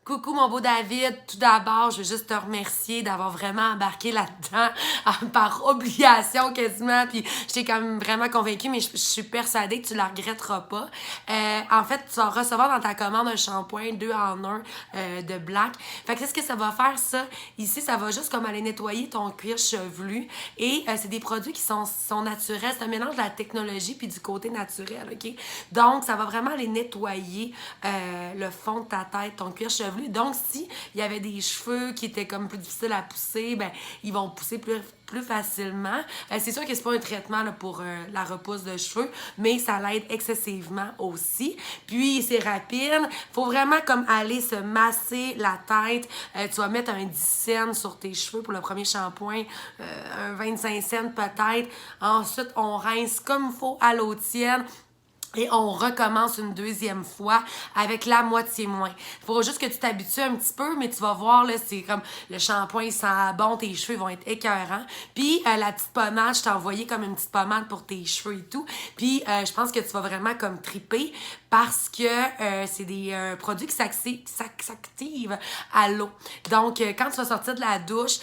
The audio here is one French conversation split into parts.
Coucou mon beau David, tout d'abord, je veux juste te remercier d'avoir vraiment embarqué là-dedans par obligation quasiment, puis j'étais quand même vraiment convaincue, mais je suis persuadée que tu la regretteras pas. En fait, tu vas recevoir dans ta commande un shampoing 2 en 1 de Black. Fait que qu'est-ce que ça va faire ça? Ici, ça va juste comme aller nettoyer ton cuir chevelu et c'est des produits qui sont naturels, c'est un mélange de la technologie puis du côté naturel, OK? Donc, ça va vraiment aller nettoyer le fond de ta tête, ton cuir chevelu. Donc, si il y avait des cheveux qui étaient comme plus difficiles à pousser, ben ils vont pousser plus facilement. C'est sûr que c'est pas un traitement là, pour la repousse de cheveux, mais ça l'aide excessivement aussi. Puis, c'est rapide. Faut vraiment comme aller se masser la tête. Tu vas mettre un 10 cents sur tes cheveux pour le premier shampoing, un 25 cents peut-être. Ensuite, on rince comme il faut à l'eau tiède. Et on recommence une deuxième fois avec la moitié moins. Il faut juste que tu t'habitues un petit peu, mais tu vas voir, là, c'est comme le shampoing sent bon, tes cheveux vont être écœurants. Puis la petite pommade, je t'ai envoyé comme une petite pommade pour tes cheveux et tout. Puis je pense que tu vas vraiment comme triper parce que c'est des produits qui s'activent à l'eau. Donc, quand tu vas sortir de la douche,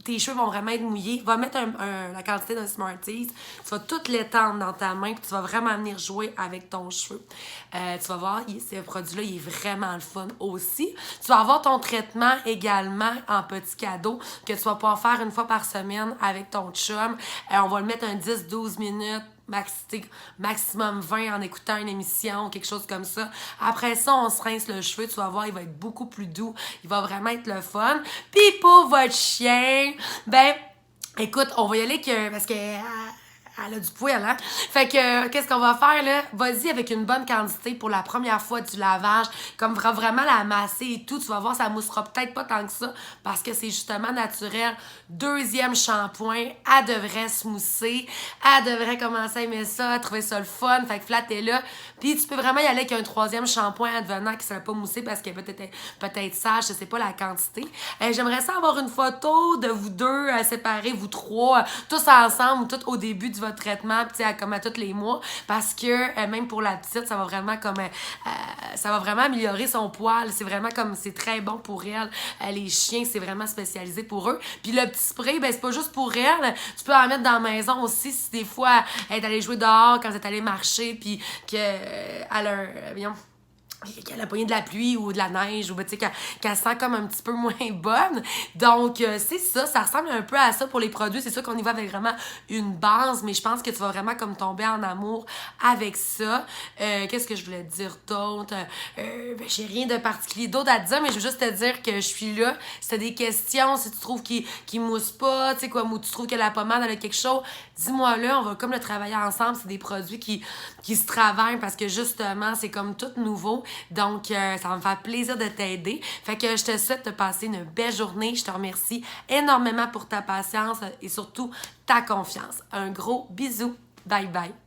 tes cheveux vont vraiment être mouillés. Va mettre la quantité d'un Smarties. Tu vas tout l'étendre dans ta main puis tu vas vraiment venir jouer avec ton cheveu. Tu vas voir, ce produit-là, il est vraiment le fun aussi. Tu vas avoir ton traitement également en petit cadeau que tu vas pouvoir faire une fois par semaine avec ton chum. On va le mettre un 10-12 minutes. Maximum 20 en écoutant une émission, quelque chose comme ça. Après ça, on se rince le cheveu, tu vas voir, il va être beaucoup plus doux. Il va vraiment être le fun. Puis pour votre chien, ben, écoute, on va y aller parce que elle a du poil, hein? Fait que, qu'est-ce qu'on va faire, là? Vas-y avec une bonne quantité pour la première fois du lavage. Comme vraiment la masser et tout. Tu vas voir, ça moussera peut-être pas tant que ça parce que c'est justement naturel. Deuxième shampoing, elle devrait se mousser. Elle devrait commencer à aimer ça, à trouver ça le fun. Fait que flattez-la. Puis tu peux vraiment y aller avec un troisième shampoing advenant qui serait pas moussé parce qu'elle peut-être sage, je sais pas la quantité. J'aimerais ça avoir une photo de vous deux séparés, vous trois, tous ensemble ou tout au début du votre traitement, puis comme à tous les mois, parce que même pour la petite, ça va vraiment comme ça va vraiment améliorer son poil. C'est vraiment comme c'est très bon pour elle. Les chiens, c'est vraiment spécialisé pour eux. Puis le petit spray, ben c'est pas juste pour elle. Tu peux en mettre dans la maison aussi si des fois elle est allée jouer dehors quand elle est allée marcher, puis qu'elle a qu'elle a pogné de la pluie ou de la neige ou tu sais qu'elle sent comme un petit peu moins bonne. Donc c'est ça ressemble un peu à ça pour les produits. C'est sûr qu'on y va avec vraiment une base, mais je pense que tu vas vraiment comme tomber en amour avec ça. Qu'est-ce que je voulais te dire d'autre? Ben, j'ai rien de particulier d'autre à te dire, mais je veux juste te dire que je suis là. Si t'as des questions, si tu trouves qu'il mousse pas, tu sais quoi, ou tu trouves que la pommade elle a quelque chose, dis-moi là, on va comme le travailler ensemble. C'est des produits qui se travaillent parce que justement, c'est comme tout nouveau. Donc, ça va me faire plaisir de t'aider. Fait que je te souhaite de passer une belle journée. Je te remercie énormément pour ta patience et surtout ta confiance. Un gros bisou. Bye bye.